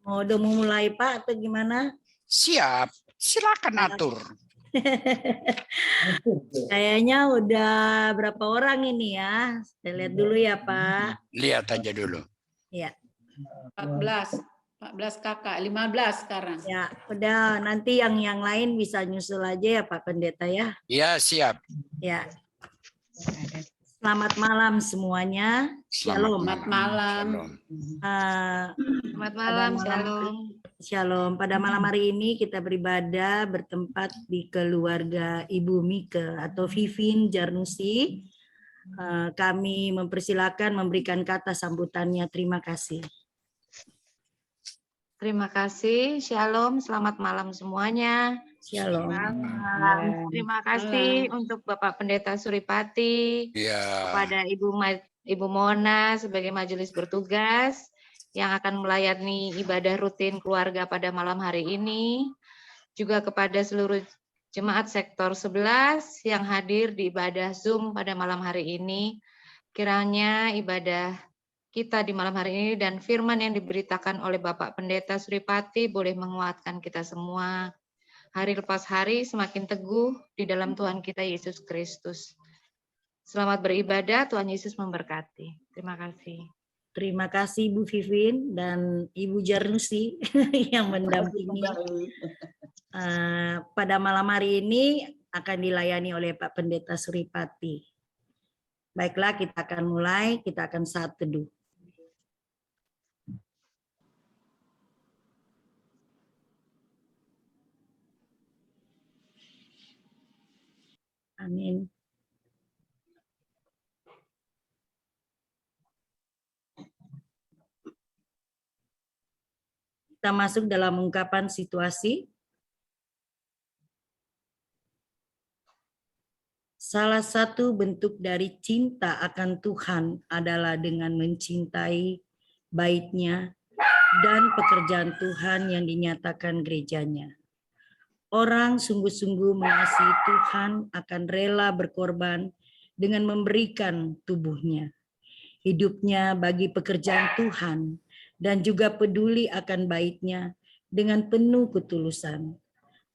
Udah mau mulai Pak atau gimana? Siap, silakan atur. Kayaknya udah berapa orang ini ya? Saya lihat dulu ya Pak. Lihat aja dulu. Ya. 14 kakak, 15 sekarang. Ya, udah nanti yang lain bisa nyusul aja ya Pak Pendeta ya. Ya, siap. Ya. Selamat malam semuanya. Shalom. Selamat malam. Selamat malam, shalom. Shalom. Pada malam hari ini kita beribadah bertempat di keluarga Ibu Mike atau Vivin Jarnusi. Kami mempersilakan memberikan kata sambutannya. Terima kasih. Terima kasih, shalom, selamat malam semuanya. Shalom. Terima kasih untuk Bapak Pendeta Suripati, kepada Ibu Mona sebagai majelis bertugas yang akan melayani ibadah rutin keluarga pada malam hari ini, juga kepada seluruh jemaat sektor 11 yang hadir di ibadah Zoom pada malam hari ini. Kiranya ibadah kita di malam hari ini dan firman yang diberitakan oleh Bapak Pendeta Suripati boleh menguatkan kita semua. Hari lepas hari semakin teguh di dalam Tuhan kita Yesus Kristus. Selamat beribadah, Tuhan Yesus memberkati. Terima kasih. Terima kasih Bu Vivin dan Ibu Jarnusi yang mendampingi. Pada malam hari ini akan dilayani oleh Pak Pendeta Suripati. Baiklah, kita akan mulai, kita akan saat teduh. Amin. Kita masuk dalam ungkapan situasi. Salah satu bentuk dari cinta akan Tuhan adalah dengan mencintai bait-Nya dan pekerjaan Tuhan yang dinyatakan gerejanya. Orang sungguh-sungguh mengasihi Tuhan akan rela berkorban dengan memberikan tubuhnya, hidupnya bagi pekerjaan Tuhan, dan juga peduli akan bait-Nya dengan penuh ketulusan.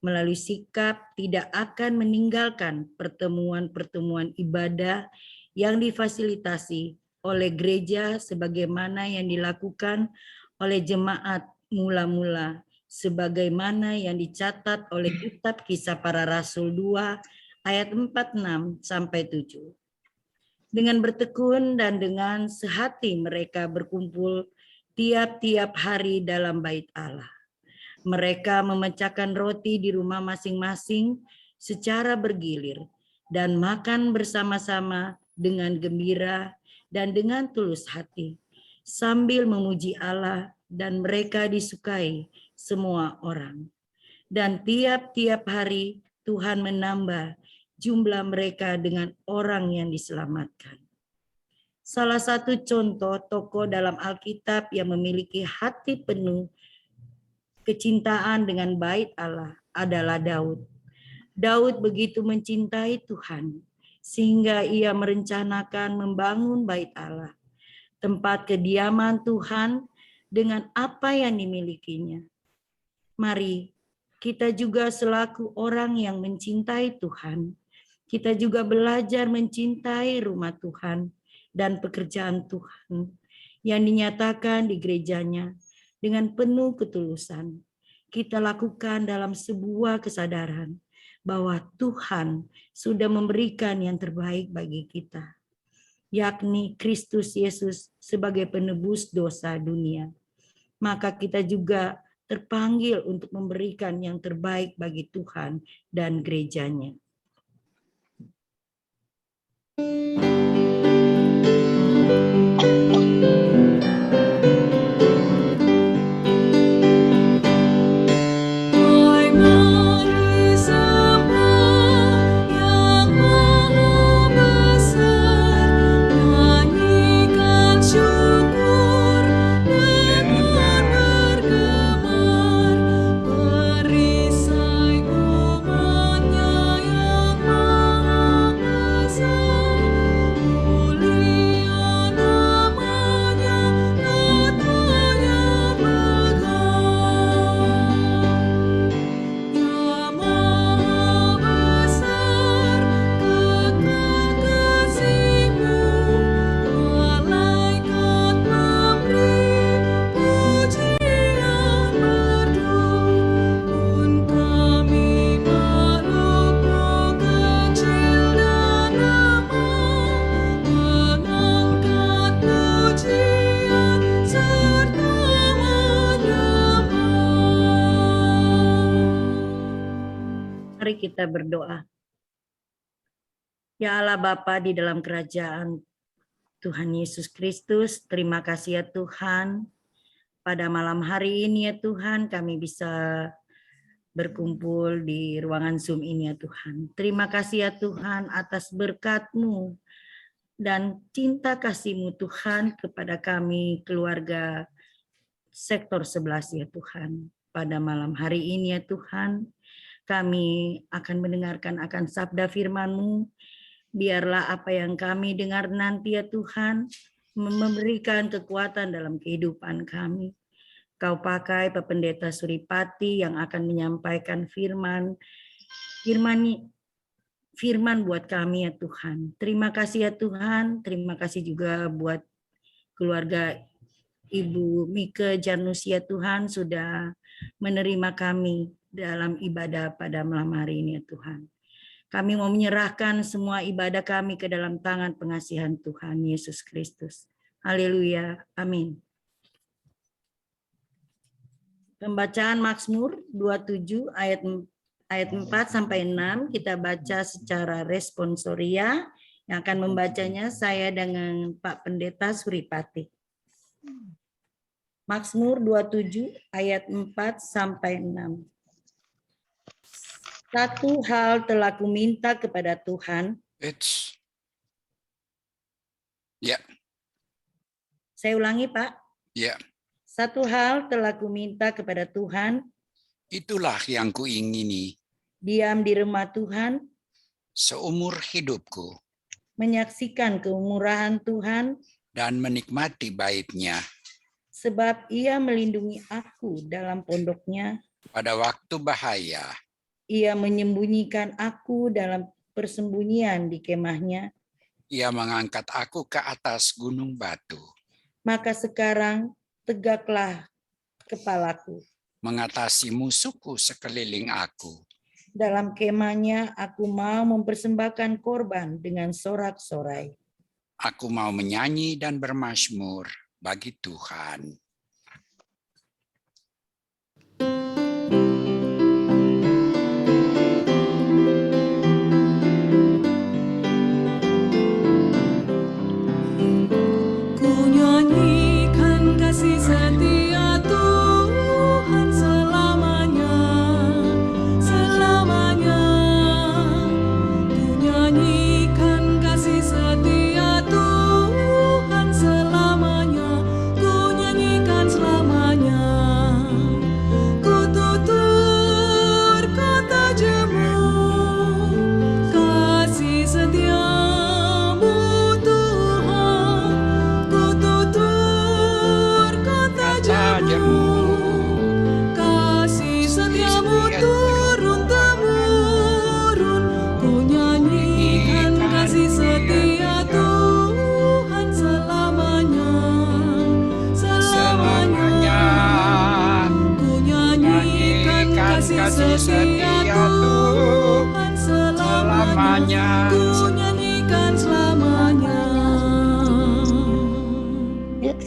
Melalui sikap tidak akan meninggalkan pertemuan-pertemuan ibadah yang difasilitasi oleh gereja sebagaimana yang dilakukan oleh jemaat mula-mula, sebagaimana yang dicatat oleh kitab Kisah Para Rasul 2 ayat 46 sampai 7. Dengan bertekun dan dengan sehati mereka berkumpul tiap-tiap hari dalam bait Allah. Mereka memecahkan roti di rumah masing-masing secara bergilir dan makan bersama-sama dengan gembira dan dengan tulus hati, sambil memuji Allah, dan mereka disukai semua orang. Dan tiap-tiap hari Tuhan menambah jumlah mereka dengan orang yang diselamatkan. Salah satu contoh tokoh dalam Alkitab yang memiliki hati penuh kecintaan dengan bait Allah adalah Daud. Daud begitu mencintai Tuhan sehingga ia merencanakan membangun bait Allah, tempat kediaman Tuhan dengan apa yang dimilikinya. Mari kita juga selaku orang yang mencintai Tuhan, kita juga belajar mencintai rumah Tuhan dan pekerjaan Tuhan yang dinyatakan di gerejanya dengan penuh ketulusan. Kita lakukan dalam sebuah kesadaran bahwa Tuhan sudah memberikan yang terbaik bagi kita, yakni Kristus Yesus sebagai penebus dosa dunia. Maka kita juga terpanggil untuk memberikan yang terbaik bagi Tuhan dan gerejanya. Perisai umatnya yang kita berdoa. Ya Allah Bapa di dalam kerajaan Tuhan Yesus Kristus, terima kasih ya Tuhan. Pada malam hari ini ya Tuhan, kami bisa berkumpul di ruangan Zoom ini ya Tuhan. Terima kasih ya Tuhan atas berkat-Mu dan cinta kasih-Mu Tuhan kepada kami keluarga sektor 11 ya Tuhan. Pada malam hari ini ya Tuhan, kami akan mendengarkan akan sabda firman-Mu. Biarlah apa yang kami dengar nanti ya Tuhan, memberikan kekuatan dalam kehidupan kami. Kau pakai Pak Pendeta Suripati yang akan menyampaikan firman buat kami ya Tuhan. Terima kasih ya Tuhan, terima kasih juga buat keluarga Ibu Mika Jarnusi ya Tuhan sudah menerima kami dalam ibadah pada malam hari ini ya Tuhan. Kami mau menyerahkan semua ibadah kami ke dalam tangan pengasihan Tuhan Yesus Kristus. Haleluya, amin. Pembacaan Mazmur 27 ayat 4 sampai 6 kita baca secara responsoria. Yang akan membacanya saya dengan Pak Pendeta Suripati. Mazmur 27 ayat 4 sampai 6. Satu hal telah kuminta kepada Tuhan. Ya. Saya ulangi, Pak. Ya. Satu hal telah kuminta kepada Tuhan. Itulah yang kuingini. Diam di rumah Tuhan. Seumur hidupku. Menyaksikan kemurahan Tuhan. Dan menikmati bait-Nya. Sebab Ia melindungi aku dalam pondok-Nya. Pada waktu bahaya. Ia menyembunyikan aku dalam persembunyian di kemah-Nya. Ia mengangkat aku ke atas gunung batu. Maka sekarang tegaklah kepalaku. Mengatasi musuhku sekeliling aku. Dalam kemah-Nya aku mau mempersembahkan korban dengan sorak-sorai. Aku mau menyanyi dan bermazmur bagi Tuhan.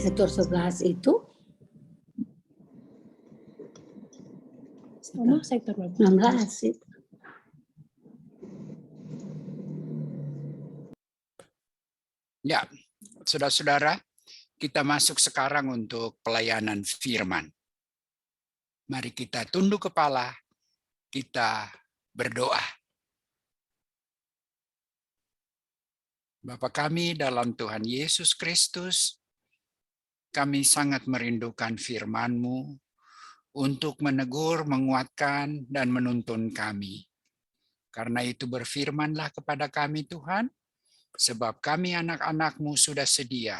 Sektor 11 itu sektor 16 itu. Ya, saudara-saudara, kita masuk sekarang untuk pelayanan firman. Mari kita tunduk kepala, kita berdoa. Bapa kami dalam Tuhan Yesus Kristus, kami sangat merindukan firman-Mu untuk menegur, menguatkan, dan menuntun kami. Karena itu berfirmanlah kepada kami Tuhan, sebab kami anak-anak-Mu sudah sedia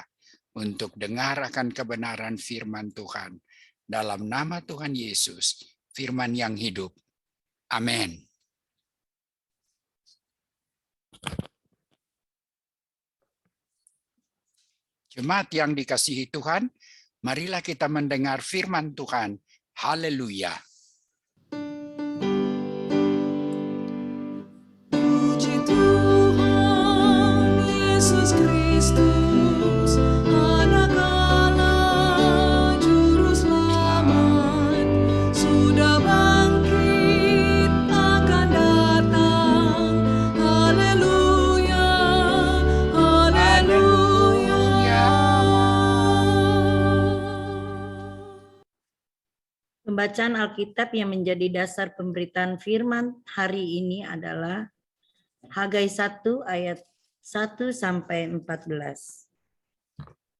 untuk dengar akan kebenaran firman Tuhan. Dalam nama Tuhan Yesus, firman yang hidup. Amin. Jemaat yang dikasihi Tuhan, marilah kita mendengar firman Tuhan. Haleluya. Puji Tuhan Yesus Kristus, Anak Allah Juru Selamat, sudah bangkit akan datang. Pembacaan Alkitab yang menjadi dasar pemberitaan firman hari ini adalah Hagai 1 ayat 1 sampai 14.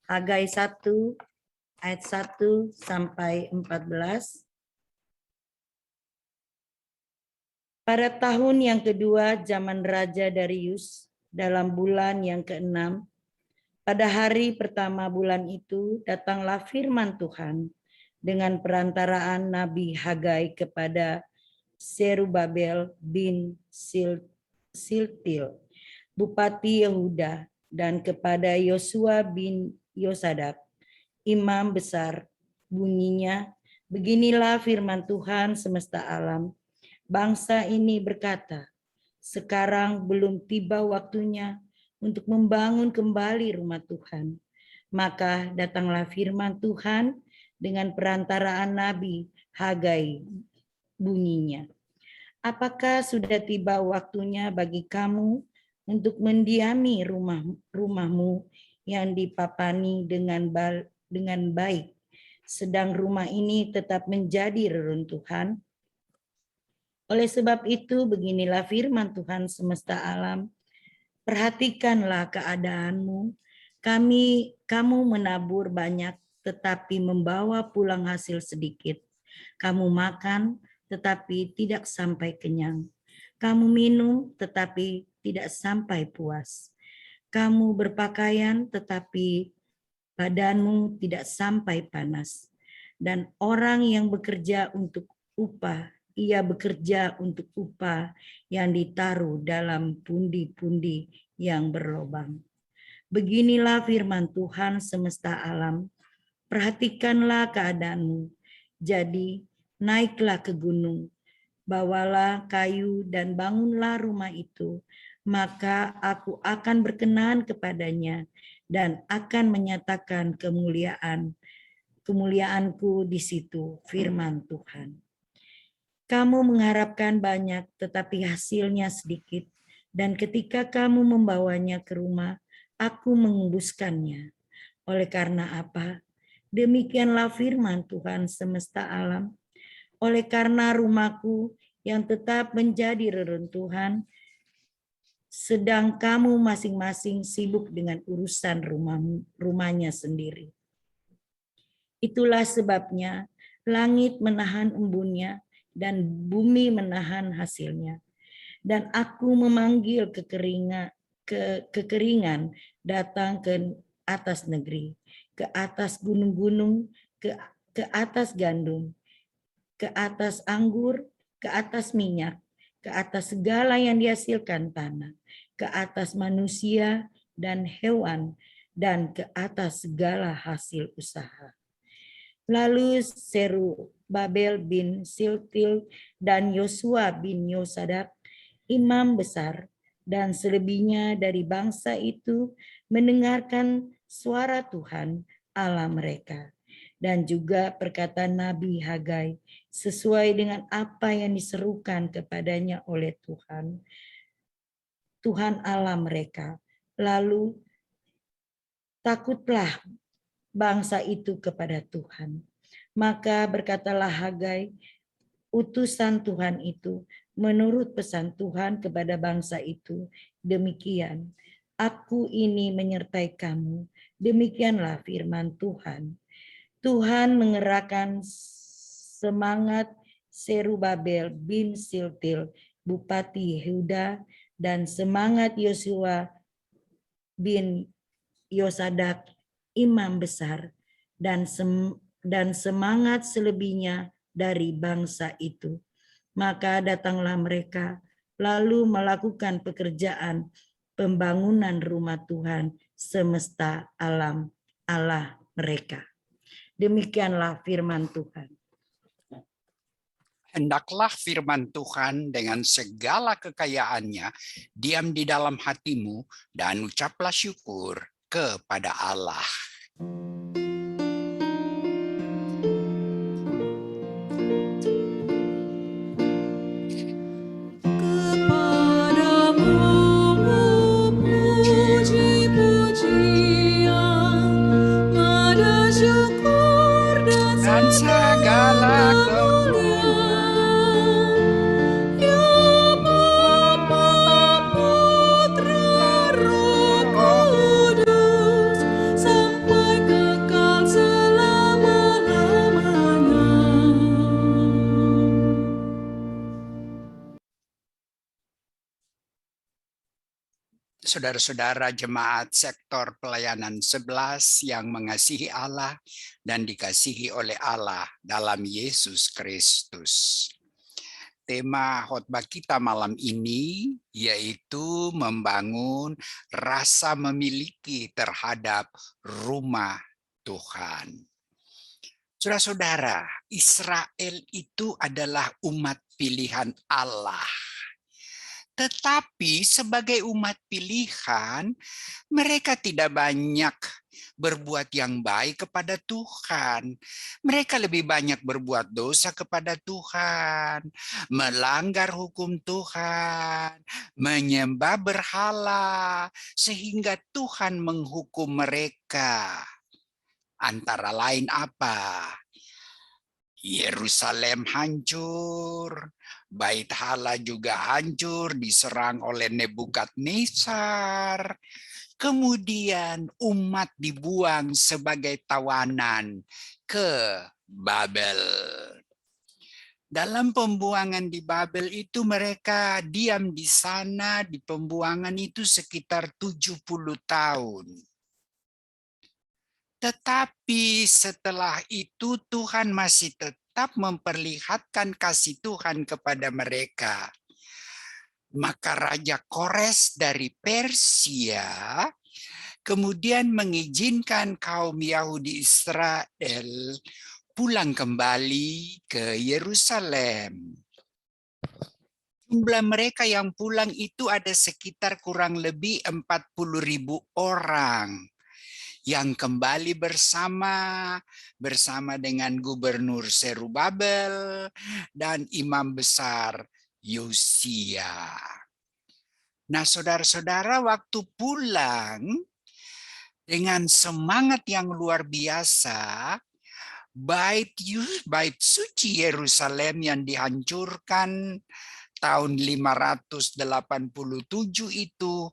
Hagai 1 ayat 1 sampai 14. Pada tahun yang kedua zaman Raja Darius, dalam bulan yang ke-6, pada hari pertama bulan itu, datanglah firman Tuhan dengan perantaraan Nabi Hagai kepada Serubabel bin Siltil, Bupati Yehuda, dan kepada Yosua bin Yosadak, imam besar. Bunyinya, beginilah firman Tuhan semesta alam. Bangsa ini berkata, sekarang belum tiba waktunya untuk membangun kembali rumah Tuhan. Maka datanglah firman Tuhan dengan perantaraan Nabi Hagai, bunyinya. Apakah sudah tiba waktunya bagi kamu untuk mendiami rumahmu yang dipapani dengan baik, sedang rumah ini tetap menjadi reruntuhan? Oleh sebab itu, beginilah firman Tuhan semesta alam. Perhatikanlah keadaanmu. Kamu menabur banyak, tetapi membawa pulang hasil sedikit. Kamu makan, tetapi tidak sampai kenyang. Kamu minum, tetapi tidak sampai puas. Kamu berpakaian, tetapi badanmu tidak sampai panas. Dan orang yang bekerja untuk upah, ia bekerja untuk upah yang ditaruh dalam pundi-pundi yang berlobang. Beginilah firman Tuhan semesta alam. Perhatikanlah keadaanmu. Jadi naiklah ke gunung, bawalah kayu dan bangunlah rumah itu. Maka aku akan berkenan kepadanya dan akan menyatakan kemuliaanku di situ, firman Tuhan. Kamu mengharapkan banyak, tetapi hasilnya sedikit. Dan ketika kamu membawanya ke rumah, aku mengembuskannya. Oleh karena apa? Demikianlah firman Tuhan semesta alam. Oleh karena rumahku yang tetap menjadi reruntuhan, sedang kamu masing-masing sibuk dengan urusan rumahnya sendiri. Itulah sebabnya langit menahan embunnya, dan bumi menahan hasilnya. Dan aku memanggil kekeringan datang ke atas negeri, ke atas gunung-gunung, ke atas gandum, ke atas anggur, ke atas minyak, ke atas segala yang dihasilkan tanah, ke atas manusia dan hewan, dan ke atas segala hasil usaha. Lalu Serubabel bin Siltil dan Yosua bin Yosadak, imam besar, dan selebihnya dari bangsa itu mendengarkan suara Tuhan Allah mereka. Dan juga perkataan Nabi Hagai sesuai dengan apa yang diserukan kepadanya oleh Tuhan Allah mereka. Lalu takutlah bangsa itu kepada Tuhan. Maka berkatalah Hagai, utusan Tuhan itu, menurut pesan Tuhan kepada bangsa itu, demikian, aku ini menyertai kamu, demikianlah firman Tuhan. Tuhan mengerahkan semangat Serubabel bin Siltil, Bupati Yehuda, dan semangat Yosua bin Yosadak, imam besar, dan semangat selebihnya dari bangsa itu. Maka datanglah mereka, lalu melakukan pekerjaan pembangunan rumah Tuhan semesta alam Allah mereka. Demikianlah firman Tuhan. Hendaklah firman Tuhan dengan segala kekayaannya diam di dalam hatimu dan ucaplah syukur kepada Allah. Puji-pujian, nada syukur dan segala Saudara-saudara jemaat sektor pelayanan 11 yang mengasihi Allah dan dikasihi oleh Allah dalam Yesus Kristus. Tema khotbah kita malam ini yaitu membangun rasa memiliki terhadap rumah Tuhan. Saudara-saudara, Israel itu adalah umat pilihan Allah. Tetapi sebagai umat pilihan, mereka tidak banyak berbuat yang baik kepada Tuhan. Mereka lebih banyak berbuat dosa kepada Tuhan, melanggar hukum Tuhan, menyembah berhala, sehingga Tuhan menghukum mereka. Antara lain apa? Yerusalem hancur, Bait Allah juga hancur, diserang oleh Nebukadnezar. Kemudian umat dibuang sebagai tawanan ke Babel. Dalam pembuangan di Babel itu mereka diam di sana, di pembuangan itu sekitar 70 tahun. Tetapi setelah itu Tuhan masih tetap memperlihatkan kasih Tuhan kepada mereka. Maka Raja Kores dari Persia kemudian mengizinkan kaum Yahudi Israel pulang kembali ke Yerusalem. Jumlah mereka yang pulang itu ada sekitar kurang lebih 40.000 orang. Yang kembali bersama dengan Gubernur Zerubabel dan Imam Besar Yosia. Nah, saudara-saudara, waktu pulang dengan semangat yang luar biasa, bait suci Yerusalem yang dihancurkan tahun 587 itu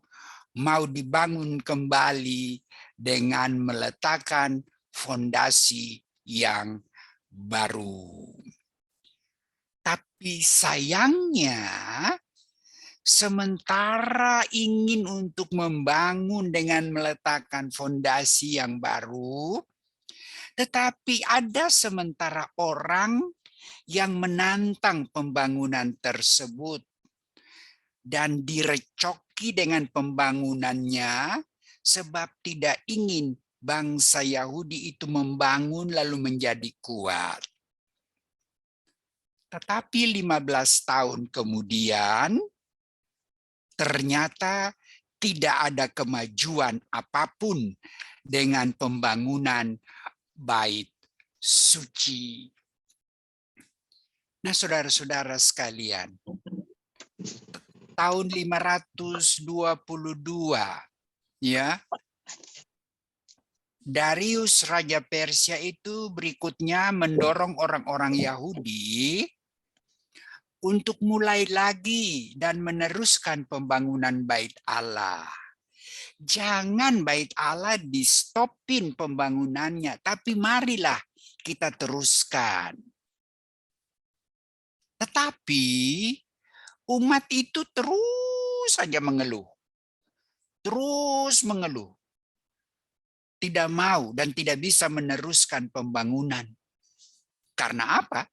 mau dibangun kembali dengan meletakkan fondasi yang baru. Tapi sayangnya, sementara ingin untuk membangun dengan meletakkan fondasi yang baru, tetapi ada sementara orang yang menantang pembangunan tersebut dan direcoki dengan pembangunannya sebab tidak ingin bangsa Yahudi itu membangun lalu menjadi kuat. Tetapi 15 tahun kemudian ternyata tidak ada kemajuan apapun dengan pembangunan bait suci. Nah, saudara-saudara sekalian, tahun 522 ya, Darius Raja Persia itu berikutnya mendorong orang-orang Yahudi untuk mulai lagi dan meneruskan pembangunan bait Allah. Jangan bait Allah di-stopin pembangunannya, tapi marilah kita teruskan. Tetapi umat itu terus saja mengeluh. Terus mengeluh. Tidak mau dan tidak bisa meneruskan pembangunan. Karena apa?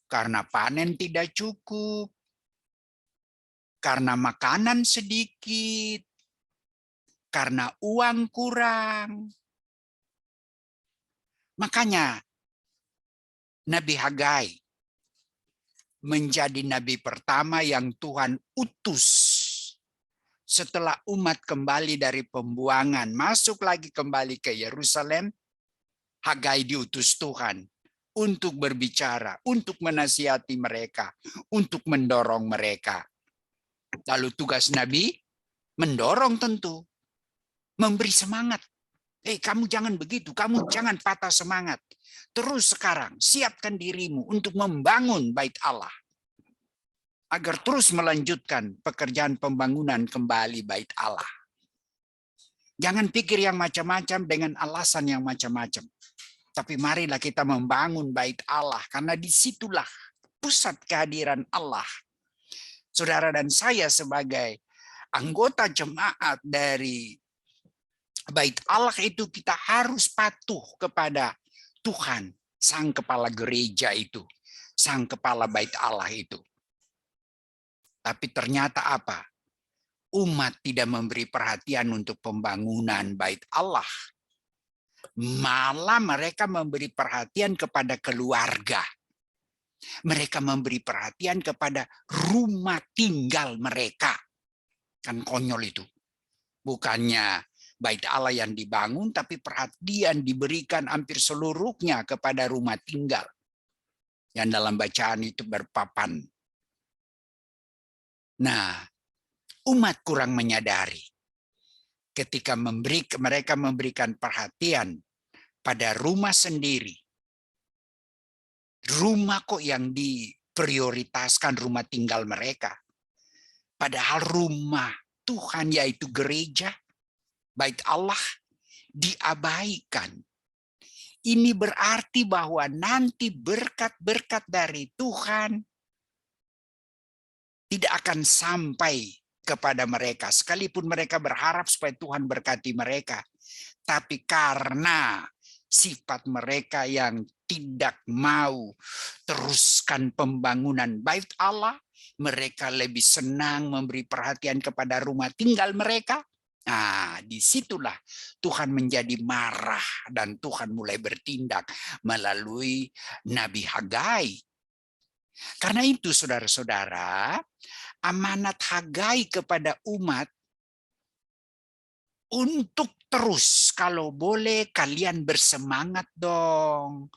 Karena panen tidak cukup. Karena makanan sedikit. Karena uang kurang. Makanya Nabi Hagai menjadi nabi pertama yang Tuhan utus setelah umat kembali dari pembuangan, masuk lagi kembali ke Yerusalem. Hagai diutus Tuhan untuk berbicara, untuk menasihati mereka, untuk mendorong mereka. Lalu tugas Nabi mendorong tentu, memberi semangat. Kamu jangan begitu, kamu jangan patah semangat. Terus sekarang siapkan dirimu untuk membangun bait Allah. Agar terus melanjutkan pekerjaan pembangunan kembali bait Allah. Jangan pikir yang macam-macam dengan alasan yang macam-macam. Tapi marilah kita membangun bait Allah, karena disitulah pusat kehadiran Allah. Saudara dan saya sebagai anggota jemaat dari Bait Allah itu kita harus patuh kepada Tuhan, sang kepala gereja itu, sang kepala Bait Allah itu. Tapi ternyata apa? Umat tidak memberi perhatian untuk pembangunan Bait Allah. Malah mereka memberi perhatian kepada keluarga. Mereka memberi perhatian kepada rumah tinggal mereka. Kan konyol itu. Bukannya Bait Allah yang dibangun, tapi perhatian diberikan hampir seluruhnya kepada rumah tinggal. Yang dalam bacaan itu berpapan. Nah, umat kurang menyadari ketika mereka memberikan perhatian pada rumah sendiri. Rumah kok yang diprioritaskan rumah tinggal mereka. Padahal rumah Tuhan yaitu gereja, Bait Allah diabaikan. Ini berarti bahwa nanti berkat-berkat dari Tuhan tidak akan sampai kepada mereka. Sekalipun mereka berharap supaya Tuhan berkati mereka. Tapi karena sifat mereka yang tidak mau teruskan pembangunan Bait Allah, mereka lebih senang memberi perhatian kepada rumah tinggal mereka. Nah, disitulah Tuhan menjadi marah dan Tuhan mulai bertindak melalui Nabi Hagai. Karena itu saudara-saudara, amanat Hagai kepada umat untuk terus, kalau boleh kalian bersemangat dong.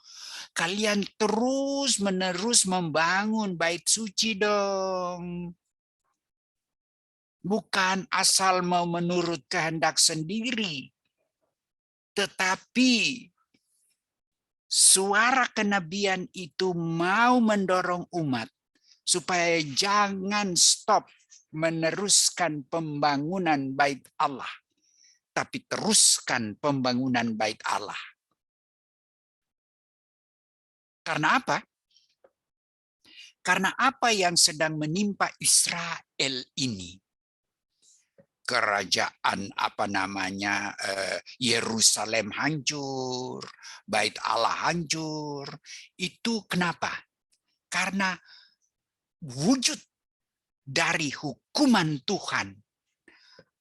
Kalian terus-menerus membangun bait suci dong. Bukan asal mau menurut kehendak sendiri. Tetapi suara kenabian itu mau mendorong umat supaya jangan stop meneruskan pembangunan Bait Allah. Tapi teruskan pembangunan Bait Allah. Karena apa? Karena apa yang sedang menimpa Israel ini? Kerajaan Yerusalem hancur, Bait Allah hancur. Itu kenapa? Karena wujud dari hukuman Tuhan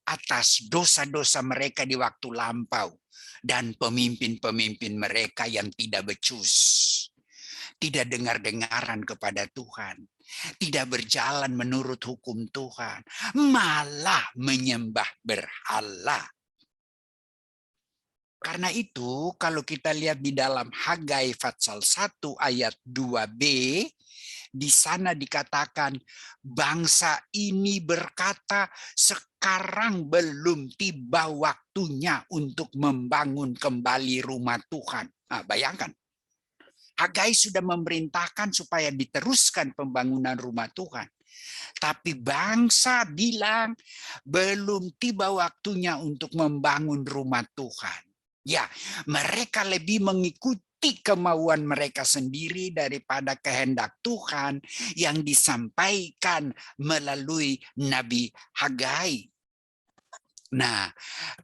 atas dosa-dosa mereka di waktu lampau dan pemimpin-pemimpin mereka yang tidak becus, tidak dengar-dengaran kepada Tuhan, tidak berjalan menurut hukum Tuhan, malah menyembah berhala. Karena itu, kalau kita lihat di dalam Hagai pasal 1 ayat 2b, di sana dikatakan bangsa ini berkata sekarang belum tiba waktunya untuk membangun kembali rumah Tuhan. Nah, bayangkan. Hagai sudah memerintahkan supaya diteruskan pembangunan rumah Tuhan. Tapi bangsa bilang belum tiba waktunya untuk membangun rumah Tuhan. Ya, mereka lebih mengikuti kemauan mereka sendiri daripada kehendak Tuhan yang disampaikan melalui Nabi Hagai. Nah,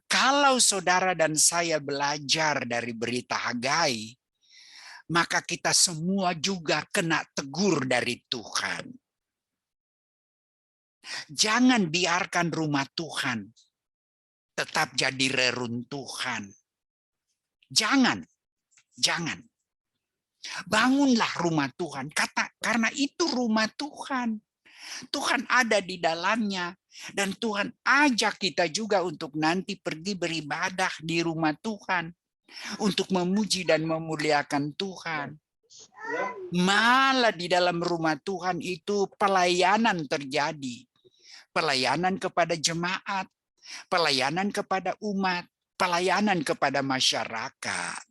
kalau saudara dan saya belajar dari berita Hagai, maka kita semua juga kena tegur dari Tuhan. Jangan biarkan rumah Tuhan tetap jadi reruntuhan. Jangan. Bangunlah rumah Tuhan. Karena itu rumah Tuhan. Tuhan ada di dalamnya. Dan Tuhan ajak kita juga untuk nanti pergi beribadah di rumah Tuhan. Untuk memuji dan memuliakan Tuhan. Malah di dalam rumah Tuhan itu pelayanan terjadi. Pelayanan kepada jemaat, pelayanan kepada umat, pelayanan kepada masyarakat.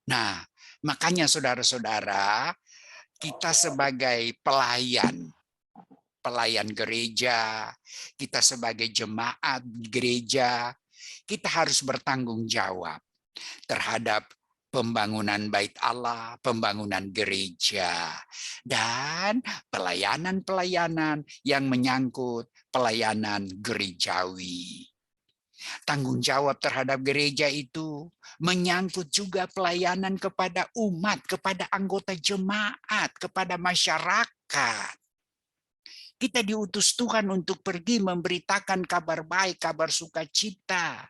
Nah, makanya saudara-saudara, kita sebagai pelayan gereja, kita sebagai jemaat gereja, kita harus bertanggung jawab terhadap pembangunan bait Allah, pembangunan gereja, dan pelayanan-pelayanan yang menyangkut pelayanan gerejawi. Tanggung jawab terhadap gereja itu menyangkut juga pelayanan kepada umat, kepada anggota jemaat, kepada masyarakat. Kita diutus Tuhan untuk pergi memberitakan kabar baik, kabar sukacita,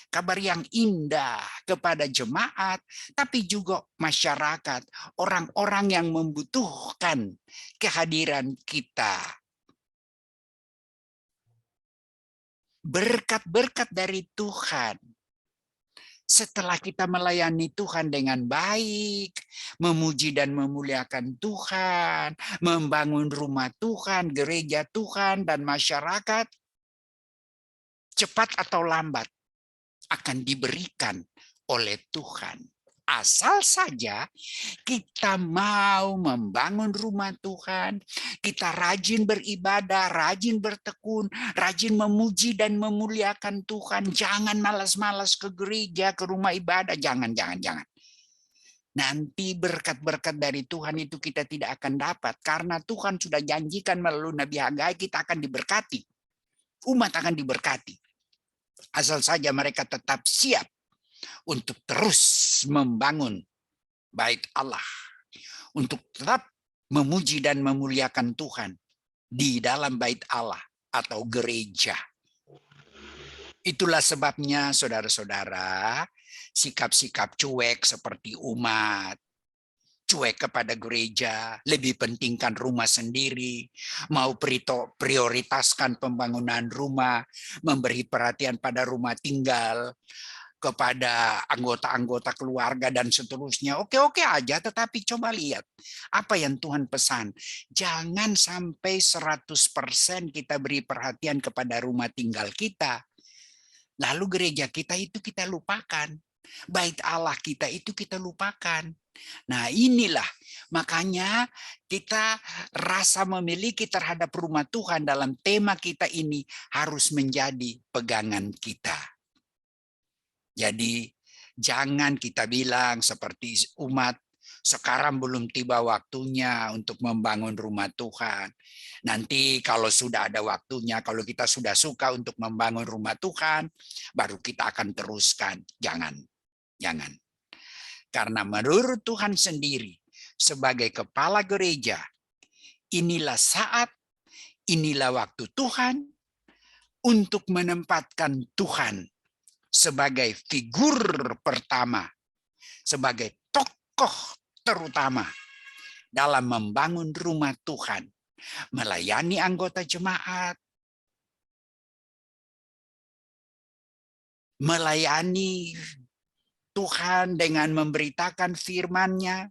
kabar yang indah kepada jemaat, tapi juga masyarakat, orang-orang yang membutuhkan kehadiran kita. Berkat-berkat dari Tuhan. Setelah kita melayani Tuhan dengan baik, memuji dan memuliakan Tuhan, membangun rumah Tuhan, gereja Tuhan, dan masyarakat, cepat atau lambat akan diberikan oleh Tuhan. Asal saja kita mau membangun rumah Tuhan, kita rajin beribadah, rajin bertekun, rajin memuji dan memuliakan Tuhan. Jangan malas-malas ke gereja, ke rumah ibadah. Jangan. Nanti berkat-berkat dari Tuhan itu kita tidak akan dapat. Karena Tuhan sudah janjikan melalui Nabi Hagai kita akan diberkati. Umat akan diberkati. Asal saja mereka tetap siap untuk terus membangun bait Allah, untuk tetap memuji dan memuliakan Tuhan di dalam bait Allah atau gereja. Itulah sebabnya saudara-saudara, sikap-sikap cuek seperti umat, cuek kepada gereja, lebih pentingkan rumah sendiri, mau prioritaskan pembangunan rumah, memberi perhatian pada rumah tinggal, kepada anggota-anggota keluarga dan seterusnya. Oke-oke aja, tetapi coba lihat apa yang Tuhan pesan. Jangan sampai 100% kita beri perhatian kepada rumah tinggal kita. Lalu gereja kita itu kita lupakan. Bait Allah kita itu kita lupakan. Nah, inilah makanya kita rasa memiliki terhadap rumah Tuhan dalam tema kita ini harus menjadi pegangan kita. Jadi jangan kita bilang seperti umat, sekarang belum tiba waktunya untuk membangun rumah Tuhan. Nanti kalau sudah ada waktunya, kalau kita sudah suka untuk membangun rumah Tuhan, baru kita akan teruskan. Jangan. Karena menurut Tuhan sendiri, sebagai kepala gereja, inilah saat, inilah waktu Tuhan untuk menempatkan Tuhan sebagai figur pertama, sebagai tokoh terutama dalam membangun rumah Tuhan, melayani anggota jemaat, melayani Tuhan dengan memberitakan firman-Nya,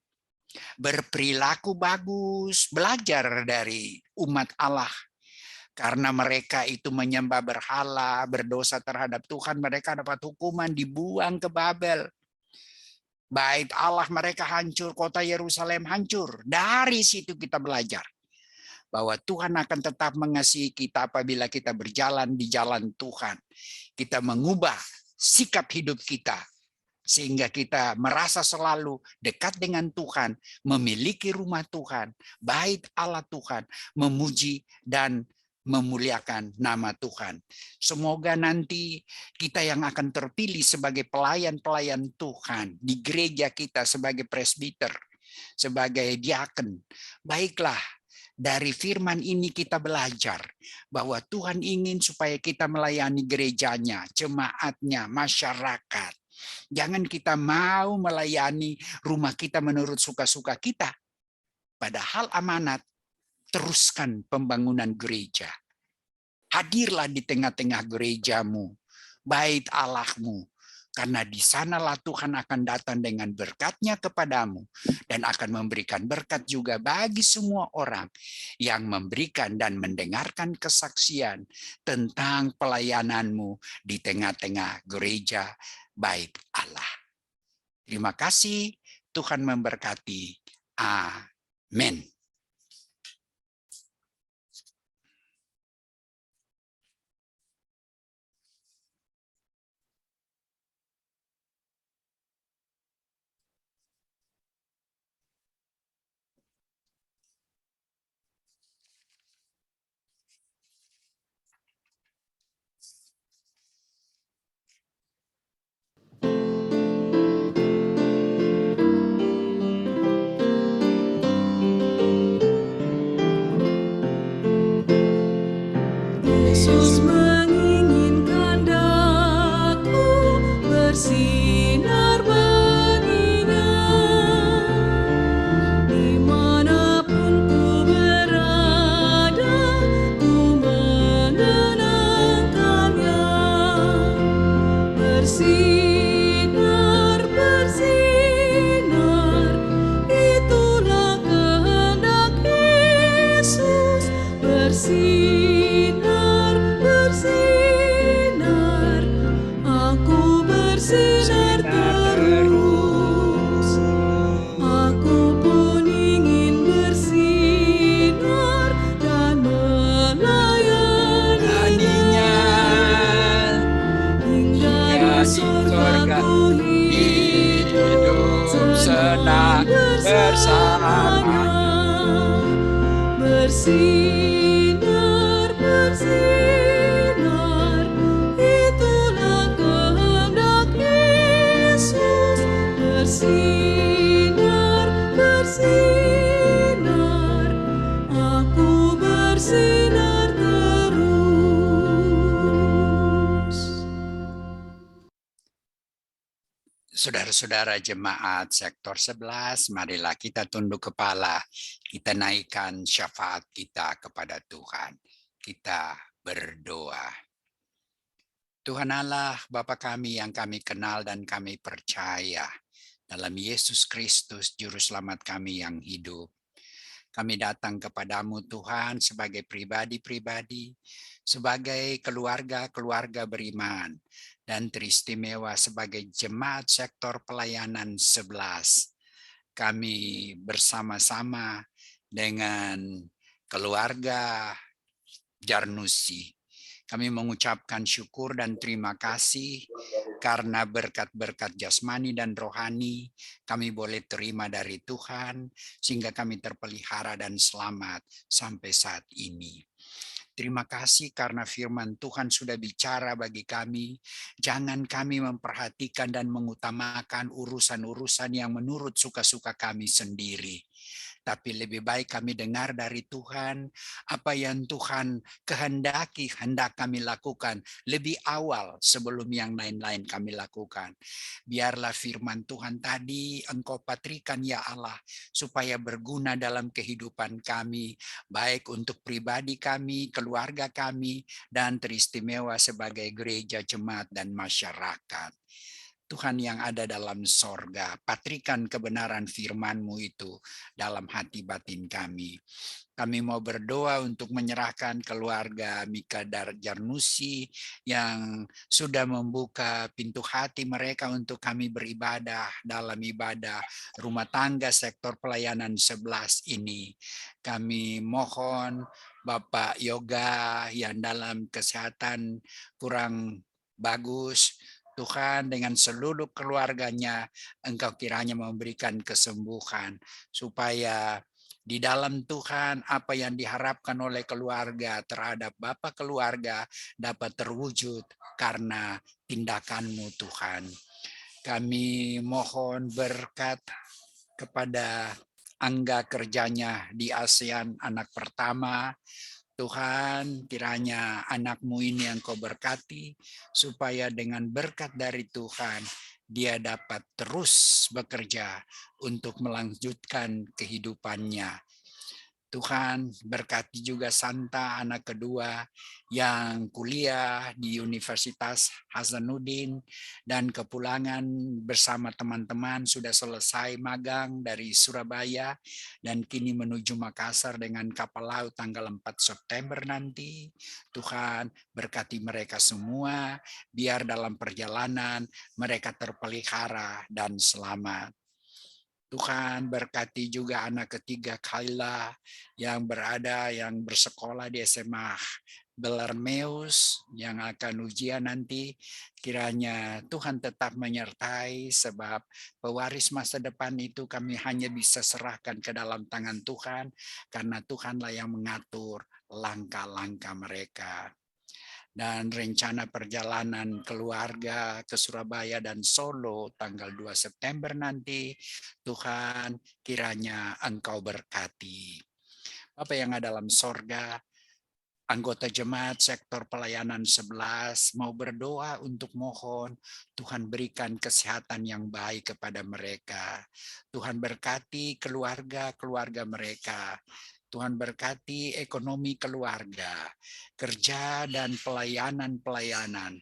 berperilaku bagus, belajar dari umat Allah. Karena mereka itu menyembah berhala, berdosa terhadap Tuhan, mereka dapat hukuman, dibuang ke Babel. Bait Allah mereka hancur, kota Yerusalem hancur. Dari situ kita belajar bahwa Tuhan akan tetap mengasihi kita apabila kita berjalan di jalan Tuhan. Kita mengubah sikap hidup kita, sehingga kita merasa selalu dekat dengan Tuhan, memiliki rumah Tuhan, bait Allah Tuhan, memuji dan memuliakan nama Tuhan. Semoga nanti kita yang akan terpilih sebagai pelayan-pelayan Tuhan di gereja kita, sebagai presbiter, sebagai diaken, baiklah dari firman ini kita belajar bahwa Tuhan ingin supaya kita melayani gerejanya, jemaatnya, masyarakat. Jangan kita mau melayani rumah kita menurut suka-suka kita. Padahal amanat, teruskan pembangunan gereja. Hadirlah di tengah-tengah gerejamu, bait Allahmu, karena di sanalah Tuhan akan datang dengan berkat-Nya kepadamu dan akan memberikan berkat juga bagi semua orang yang memberikan dan mendengarkan kesaksian tentang pelayananmu di tengah-tengah gereja bait Allah. Terima kasih, Tuhan memberkati. Amin. bersinar mengingat. Dimanapun ku berada, ku mengenangkannya. Bersinar, bersinar, itulah kehendak Yesus. Bersinar, bersinar, aku bersinar terus. Aku pun ingin bersinar dan melayaninya. Hingga di surga ku hidup senang bersamanya. Bersinar, bersinar, itulah kehendak Yesus. Bersinar, bersinar, aku bersinar terus. Saudara-saudara jemaat sektor 11, marilah kita tunduk kepala, kita naikkan syafaat kita kepada Tuhan. Kita berdoa. Tuhan Allah, Bapa kami yang kami kenal dan kami percaya dalam Yesus Kristus, Juru Selamat kami yang hidup. Kami datang kepadamu Tuhan sebagai pribadi-pribadi, sebagai keluarga-keluarga beriman, dan teristimewa sebagai jemaat sektor pelayanan 11. Kami bersama-sama dengan keluarga Jarnusi. Kami mengucapkan syukur dan terima kasih karena berkat-berkat jasmani dan rohani kami boleh terima dari Tuhan sehingga kami terpelihara dan selamat sampai saat ini. Terima kasih karena firman Tuhan sudah bicara bagi kami. Jangan kami memperhatikan dan mengutamakan urusan-urusan yang menurut suka-suka kami sendiri. Tapi lebih baik kami dengar dari Tuhan apa yang Tuhan kehendaki hendak kami lakukan lebih awal sebelum yang lain-lain kami lakukan. Biarlah firman Tuhan tadi Engkau patrikan ya Allah supaya berguna dalam kehidupan kami, baik untuk pribadi kami, keluarga kami, dan teristimewa sebagai gereja, jemaat, dan masyarakat. Tuhan yang ada dalam sorga, patrikan kebenaran firman-Mu itu dalam hati batin kami. Kami mau berdoa untuk menyerahkan keluarga Mika Jarnusi yang sudah membuka pintu hati mereka untuk kami beribadah dalam ibadah rumah tangga sektor pelayanan 11 ini. Kami mohon Bapak Yoga yang dalam kesehatan kurang bagus, Tuhan dengan seluruh keluarganya Engkau kiranya memberikan kesembuhan supaya di dalam Tuhan apa yang diharapkan oleh keluarga terhadap Bapa keluarga dapat terwujud karena tindakan-Mu Tuhan. Kami mohon berkat kepada Angga kerjanya di ASEAN anak pertama. Tuhan, kiranya anak-Mu ini yang Kau berkati, supaya dengan berkat dari Tuhan, dia dapat terus bekerja untuk melanjutkan kehidupannya. Tuhan, berkati juga Santa, anak kedua, yang kuliah di Universitas Hasanuddin dan kepulangan bersama teman-teman sudah selesai magang dari Surabaya dan kini menuju Makassar dengan kapal laut tanggal 4 September nanti. Tuhan, berkati mereka semua, biar dalam perjalanan mereka terpelihara dan selamat. Tuhan, berkati juga anak ketiga Kaila yang bersekolah di SMA Belarmeus yang akan ujian nanti. Kiranya Tuhan tetap menyertai, sebab pewaris masa depan itu kami hanya bisa serahkan ke dalam tangan Tuhan, karena Tuhanlah yang mengatur langkah-langkah mereka. Dan rencana perjalanan keluarga ke Surabaya dan Solo tanggal 2 September nanti, Tuhan kiranya Engkau berkati. Bapa yang ada dalam sorga, Anggota jemaat sektor pelayanan 11 mau berdoa untuk mohon Tuhan berikan kesehatan yang baik kepada mereka. Tuhan berkati keluarga-keluarga mereka. Tuhan berkati ekonomi keluarga, kerja dan pelayanan-pelayanan.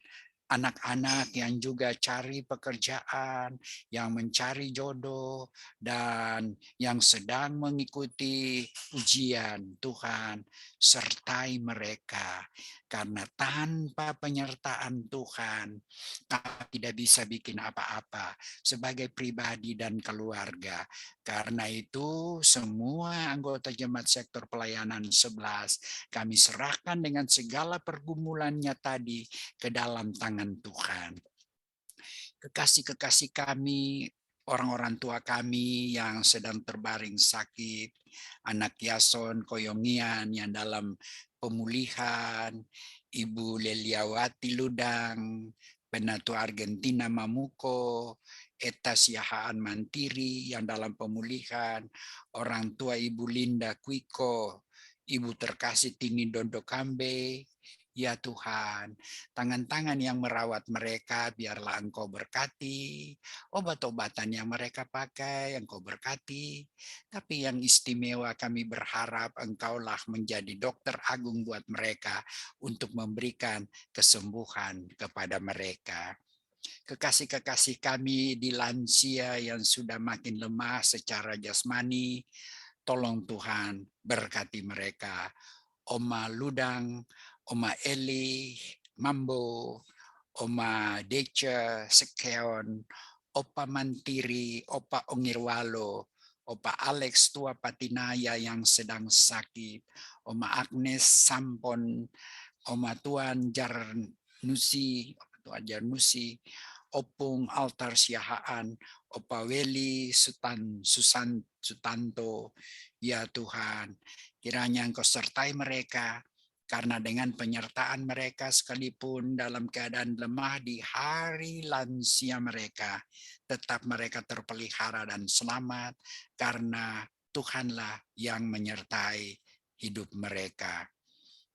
Anak-anak yang juga cari pekerjaan, yang mencari jodoh, dan yang sedang mengikuti ujian, Tuhan sertai mereka. Karena tanpa penyertaan Tuhan, kami tidak bisa bikin apa-apa sebagai pribadi dan keluarga. Karena itu, semua anggota jemaat sektor pelayanan 11, kami serahkan dengan segala pergumulannya tadi ke dalam tangan Tuhan. Kekasih-kekasih kami, orang-orang tua kami yang sedang terbaring sakit, anak Yason Koyongian yang dalam pemulihan, Ibu Leliawati Ludang, Penatu Argentina Mamuko, Eta Siahaan Mantiri yang dalam pemulihan, orang tua Ibu Linda Kuiko, Ibu terkasih Tini Dondo Kambe. Ya Tuhan, tangan-tangan yang merawat mereka biarlah Engkau berkati, obat-obatan yang mereka pakai Engkau berkati, tapi yang istimewa kami berharap Engkaulah menjadi dokter agung buat mereka untuk memberikan kesembuhan kepada mereka. Kekasih-kekasih kami di lansia yang sudah makin lemah secara jasmani, tolong Tuhan berkati mereka. Oma Ludang, Oma Eli, Mambo, Oma Deca, Sekeon, Opa Mantiri, Opa Ongirwalo, Opa Alex Tua Patinaya yang sedang sakit, Oma Agnes Sampon, Oma Tuan Jarnusi, Opung Altar Siahaan, Opa Weli Sutanto, ya Tuhan, kiranya Engkau sertai mereka, karena dengan penyertaan mereka sekalipun dalam keadaan lemah di hari lansia mereka, tetap mereka terpelihara dan selamat, karena Tuhanlah yang menyertai hidup mereka.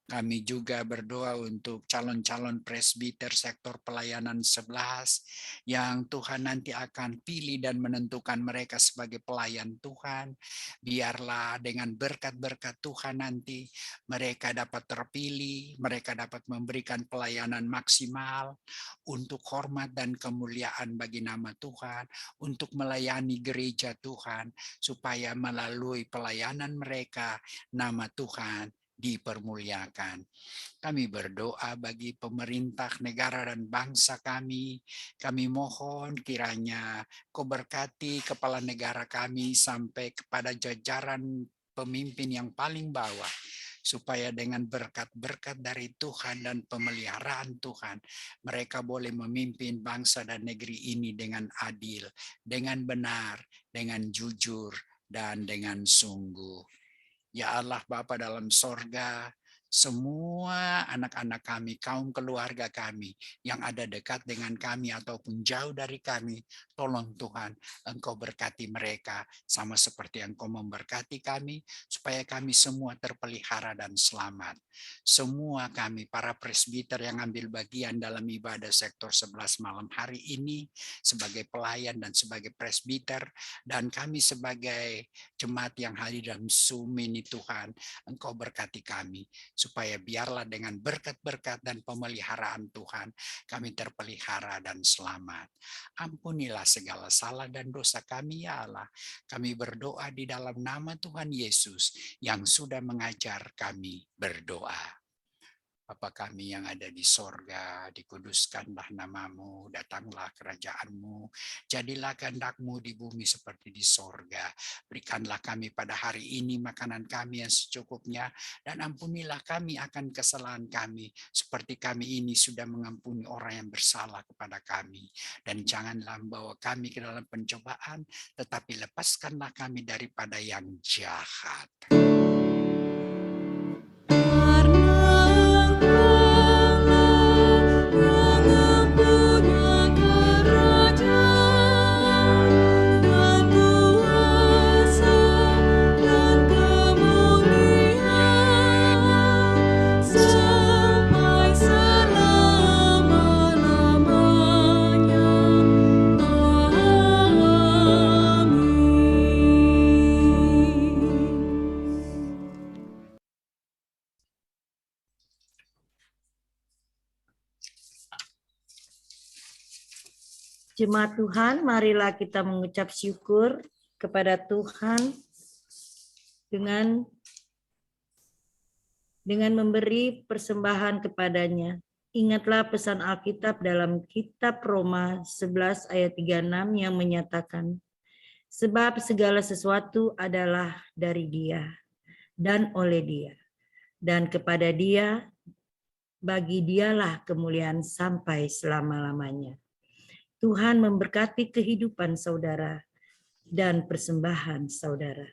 Kami juga berdoa untuk calon-calon presbiter sektor pelayanan 11 yang Tuhan nanti akan pilih dan menentukan mereka sebagai pelayan Tuhan. Biarlah dengan berkat-berkat Tuhan nanti mereka dapat terpilih, mereka dapat memberikan pelayanan maksimal untuk hormat dan kemuliaan bagi nama Tuhan, untuk melayani gereja Tuhan, supaya melalui pelayanan mereka nama Tuhan dipermuliakan. Kami berdoa bagi pemerintah negara dan bangsa kami. Kami mohon kiranya Kau berkati kepala negara kami sampai kepada jajaran pemimpin yang paling bawah, supaya dengan berkat-berkat dari Tuhan dan pemeliharaan Tuhan, mereka boleh memimpin bangsa dan negeri ini dengan adil, dengan benar, dengan jujur, dan dengan sungguh. Ya Allah Bapa dalam sorga, semua anak-anak kami, kaum keluarga kami yang ada dekat dengan kami ataupun jauh dari kami, tolong Tuhan Engkau berkati mereka sama seperti Engkau memberkati kami, supaya kami semua terpelihara dan selamat. Semua kami para presbiter yang ambil bagian dalam ibadah sektor 11 malam hari ini sebagai pelayan dan sebagai presbiter, dan kami sebagai jemaat yang hadir dalam Zoom ini Tuhan, Engkau berkati kami, supaya biarlah dengan berkat-berkat dan pemeliharaan Tuhan, kami terpelihara dan selamat. Ampunilah segala salah dan dosa kami ya Allah. Kami berdoa di dalam nama Tuhan Yesus yang sudah mengajar kami berdoa. Bapa kami yang ada di sorga, dikuduskanlah namamu, datanglah kerajaanmu, jadilah kehendak-mu di bumi seperti di sorga. Berikanlah kami pada hari ini makanan kami yang secukupnya, dan ampunilah kami akan kesalahan kami, seperti kami ini sudah mengampuni orang yang bersalah kepada kami. Dan janganlah membawa kami ke dalam pencobaan, tetapi lepaskanlah kami daripada yang jahat. So Jemaat Tuhan, marilah kita mengucap syukur kepada Tuhan dengan memberi persembahan kepadanya. Ingatlah pesan Alkitab dalam kitab Roma 11 ayat 36 yang menyatakan, sebab segala sesuatu adalah dari Dia dan oleh Dia, dan kepada Dia, bagi Dialah kemuliaan sampai selama-lamanya. Tuhan memberkati kehidupan saudara dan persembahan saudara.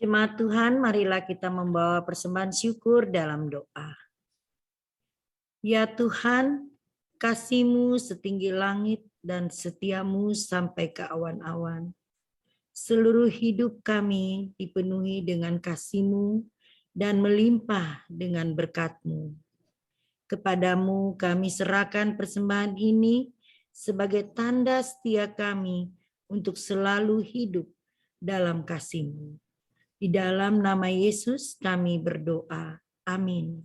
Jemaat Tuhan, marilah kita membawa persembahan syukur dalam doa. Ya Tuhan, kasih-Mu setinggi langit dan setia-Mu sampai ke awan-awan. Seluruh hidup kami dipenuhi dengan kasih-Mu dan melimpah dengan berkat-Mu. Kepadamu kami serahkan persembahan ini sebagai tanda setia kami untuk selalu hidup dalam kasih-Mu. Di dalam nama Yesus kami berdoa. Amin.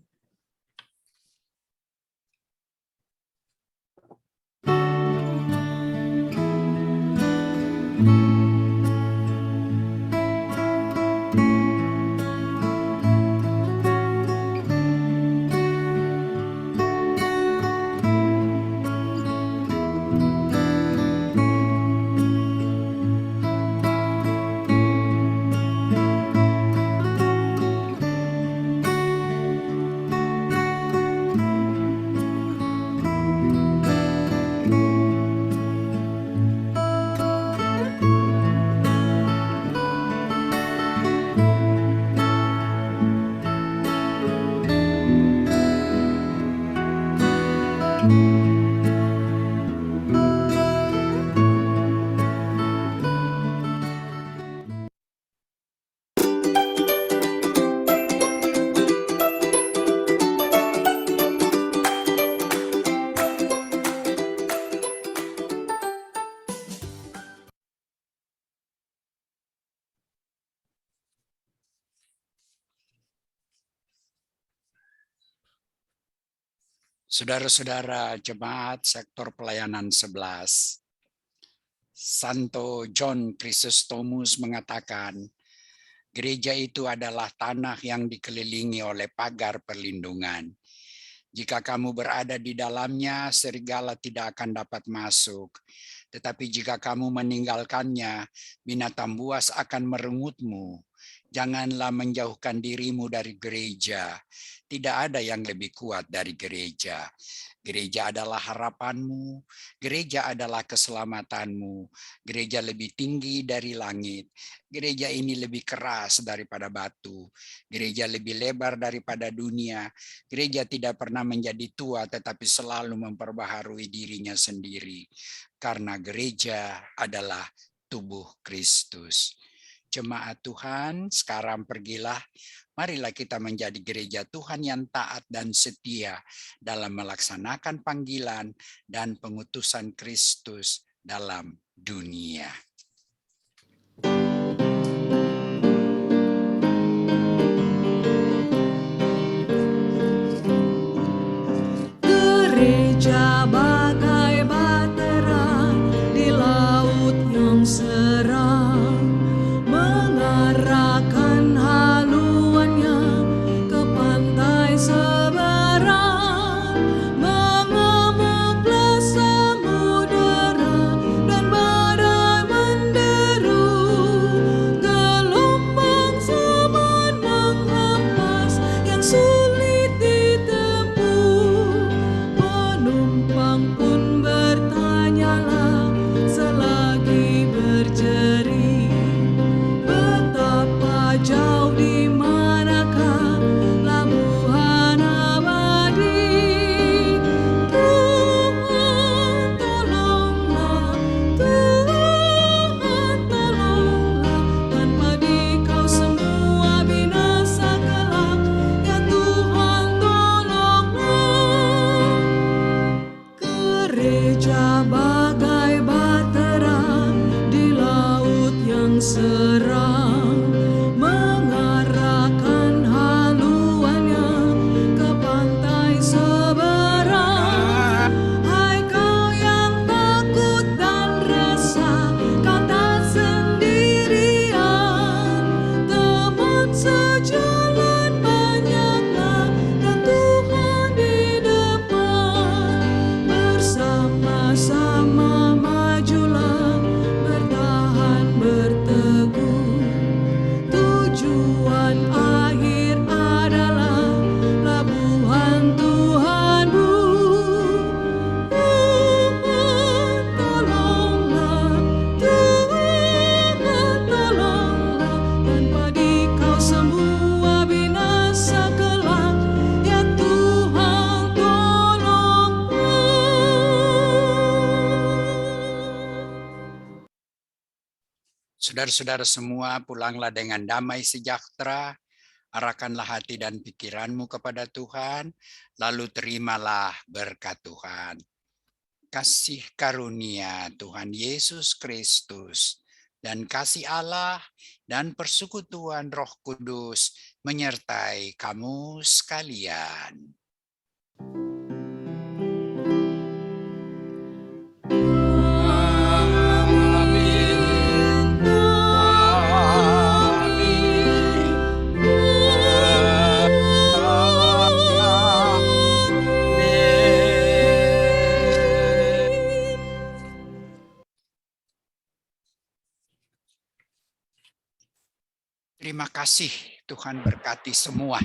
Saudara-saudara jemaat sektor pelayanan 11, Santo John Chrysostomus mengatakan, gereja itu adalah tanah yang dikelilingi oleh pagar perlindungan. Jika kamu berada di dalamnya, serigala tidak akan dapat masuk. Tetapi jika kamu meninggalkannya, binatang buas akan merengutmu. Janganlah menjauhkan dirimu dari gereja. Tidak ada yang lebih kuat dari gereja. Gereja adalah harapanmu, gereja adalah keselamatanmu, gereja lebih tinggi dari langit, gereja ini lebih keras daripada batu, gereja lebih lebar daripada dunia, gereja tidak pernah menjadi tua tetapi selalu memperbaharui dirinya sendiri, karena gereja adalah tubuh Kristus. Jemaat Tuhan, sekarang pergilah, marilah kita menjadi gereja Tuhan yang taat dan setia dalam melaksanakan panggilan dan pengutusan Kristus dalam dunia. Gereja bagai batera di laut yang seram, mengarahkan haluannya ke pantai seberang, mengamuklah samudera dan badai menderu, gelombang zaman menghampas yang sulit ditempuh. Penumpang pun bertanyalah selagi berjerit, betapa jauh di manakah labuhan abadi. Tuhan tolonglah, Tuhan tolonglah, tanpa Dikau semua binasa kelak. Ya Tuhan tolonglah. Gereja bagai batera di laut yang seram, mengarahkan haluannya ke pantai seberang. Hai kau yang takut dan resah, kau tak sendirian. Teman sejalan banyaklah dan Tuhan di depan. Bersama-sama majulah, bertahan berteguh. Tujuan akhir adalah labuhan Tuhanmu. Tuhan tolonglah, Tuhan tolonglah, tanpa Dikau semua binasa kelak. Ya Tuhan tolonglah. Saudara-saudara semua, pulanglah dengan damai sejahtera, arahkanlah hati dan pikiranmu kepada Tuhan, lalu terimalah berkat Tuhan. Kasih karunia Tuhan Yesus Kristus dan kasih Allah dan persekutuan Roh Kudus menyertai kamu sekalian. Terima kasih, Tuhan berkati semua.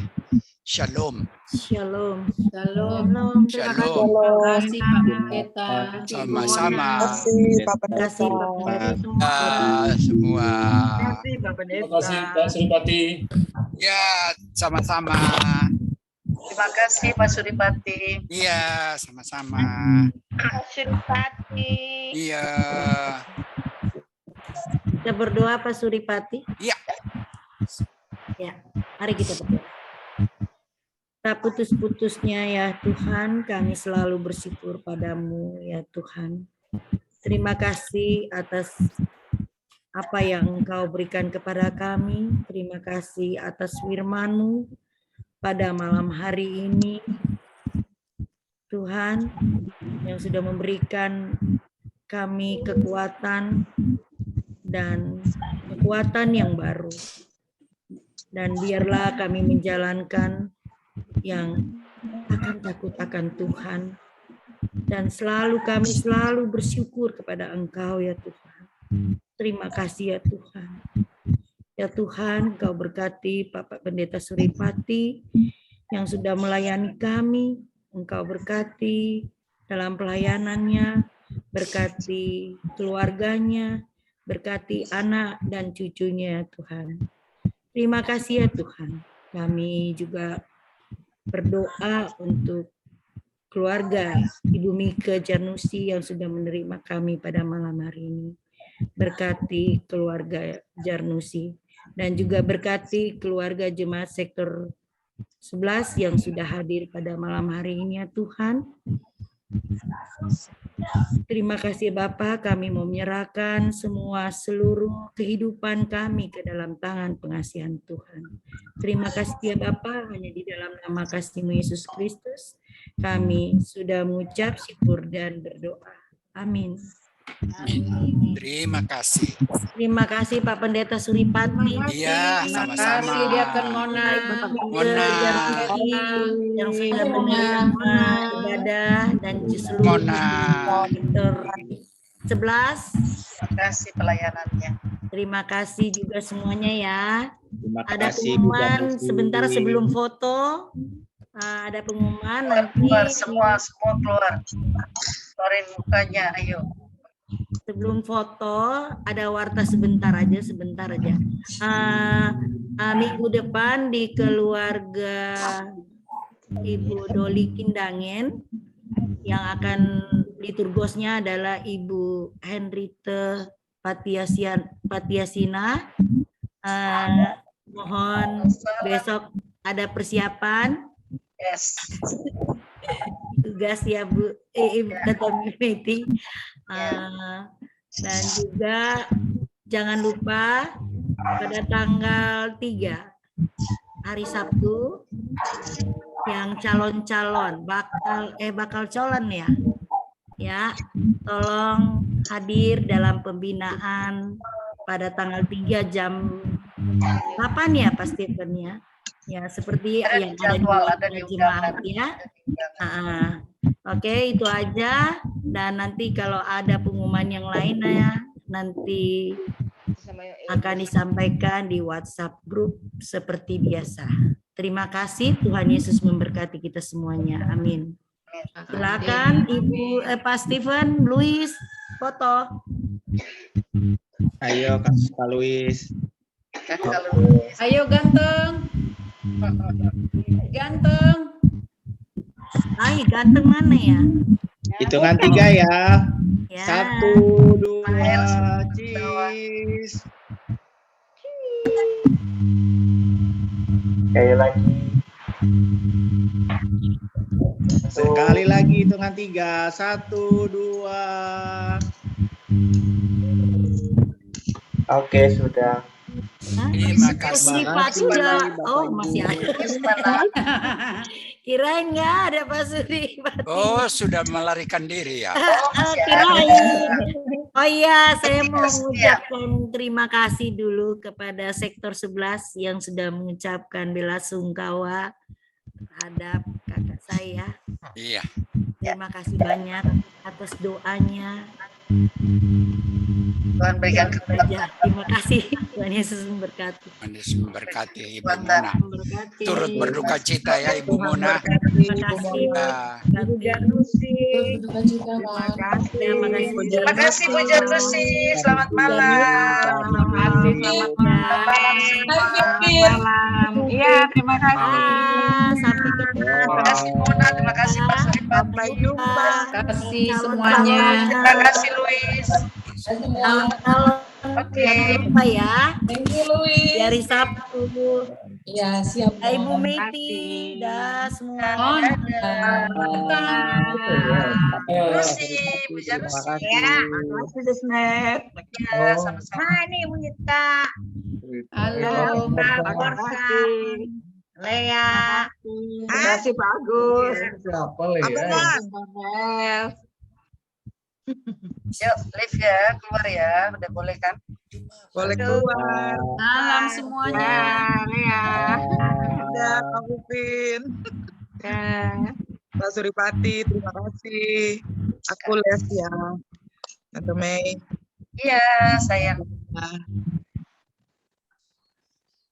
Shalom. Shalom. Shalom. Shalom. Terima kasih Pak Pendeta. Sama-sama. Terima kasih Pak Pendeta. Semua. Terima kasih Pak Terima kasih Pendeta. Pak Suripati. Ya, sama-sama. Terima kasih Pak Suripati. Iya, sama-sama. Suripati. Iya. Kita berdoa Pak Suripati. Iya. Ya, mari kita berdoa. Tak putus-putusnya ya Tuhan, kami selalu bersyukur padamu ya Tuhan. Terima kasih atas apa yang Engkau berikan kepada kami. Terima kasih atas firman-Mu pada malam hari ini. Tuhan yang sudah memberikan kami kekuatan dan kekuatan yang baru. Dan biarlah kami menjalankan yang akan takut akan Tuhan. Dan kami selalu bersyukur kepada Engkau ya Tuhan. Terima kasih ya Tuhan. Ya Tuhan, Engkau berkati Bapak Pendeta Suripati yang sudah melayani kami. Engkau berkati dalam pelayanannya, berkati keluarganya, berkati anak dan cucunya ya Tuhan. Terima kasih ya Tuhan. Kami juga berdoa untuk keluarga Ibu Mika Jarnusi yang sudah menerima kami pada malam hari ini. Berkati keluarga Jarnusi dan juga berkati keluarga jemaat sektor 11 yang sudah hadir pada malam hari ini ya Tuhan. Terima kasih Bapak, kami mau menyerahkan semua seluruh kehidupan kami ke dalam tangan pengasihan Tuhan. Terima kasih ya Bapak, hanya di dalam nama kasih-Mu Yesus Kristus kami sudah mengucap syukur dan berdoa. Amin. Amin. Terima kasih. Terima kasih Pak Pendeta Suripati. Iya, sama-sama. Terima kasih Diakon Mona. Mona. Yang sudah menerima ibadah dan seluruh Mona. sektor 11. Terima kasih pelayanannya. Terima kasih juga semuanya ya. Terima Ada kasih, Bu pengumuman Jarnusi. sebentar sebelum foto. Ada pengumuman nanti Keluar semua keluar. Keluarin mukanya, ayo. sebelum foto ada warta sebentar aja. Minggu depan di keluarga Ibu Doli Kindangen yang akan liturgosnya adalah Ibu Henrite Patiasina. Mohon besok ada persiapan. Yes. Tugas ya Bu, Ketua Mimiti. Dan juga jangan lupa pada tanggal 3 hari Sabtu yang calon-calon bakal calon ya tolong hadir dalam pembinaan pada tanggal 3 jam 8 ya Pak Stephen ya. Ya, seperti Ada yang jadwal, ada ada di di jemaat undangan. ya. Oke, itu aja. Dan nanti kalau ada pengumuman yang lain ya, nanti akan disampaikan di WhatsApp grup seperti biasa. Terima kasih, Tuhan Yesus memberkati kita semuanya. Amin. Silakan Ibu Pak Stephen, Luis, foto. Ayo Kak Luis. Kakak Luis. Ayo ganteng. Ganteng. Hai, ganteng mana ya? Hitungan 3 ya. Ya. 1, 2, cheese. Sekali lagi hitungan 3. 1, 2. Oke, sudah. Terima kasih. Pak sudah. Oh, masih ada. Mana? Kirain nggak ada Pak Suri. Oh, sudah melarikan diri ya. Kirain. Oh iya, saya mau mengucapkan terima kasih dulu kepada sektor 11 yang sudah mengucapkan bela sungkawa terhadap kakak saya. Iya. Terima kasih banyak atas doanya. Tuhan berikan kekuatan. Terima kasih. Tuhan Yesus memberkati. Tuhan Yesus memberkati Ibu Mona. Turut berduka cita ya Ibu Mona. Terima kasih. Terima kasih Bu Jarnusi. Selamat malam. Selamat malam. Iya, terima kasih. Sampai ketemu. Terima kasih Mona. Terima kasih Pak Suripati. Terima kasih semuanya. Terima kasih Luis. Kalau jangan lupa ya. Thank you Louis. Dari Sabtu. Ya, siap. Ibu Meti, dah semua. Lucy, Bu Jarnusi. Ya, makasih Desmet. Ya, sama-sama. Ini Bu Nita. Halo. Pak Borsa. Lea. Terima kasih Pak Agus. Siapa ya? Yuk, live ya, keluar ya. Udah boleh kan? Boleh keluar. Malam semuanya. Lea. Udah, Kak Upin. Pak Suripati, terima kasih. Aku les ya. Tante Mei. Iya, sayang. Nah,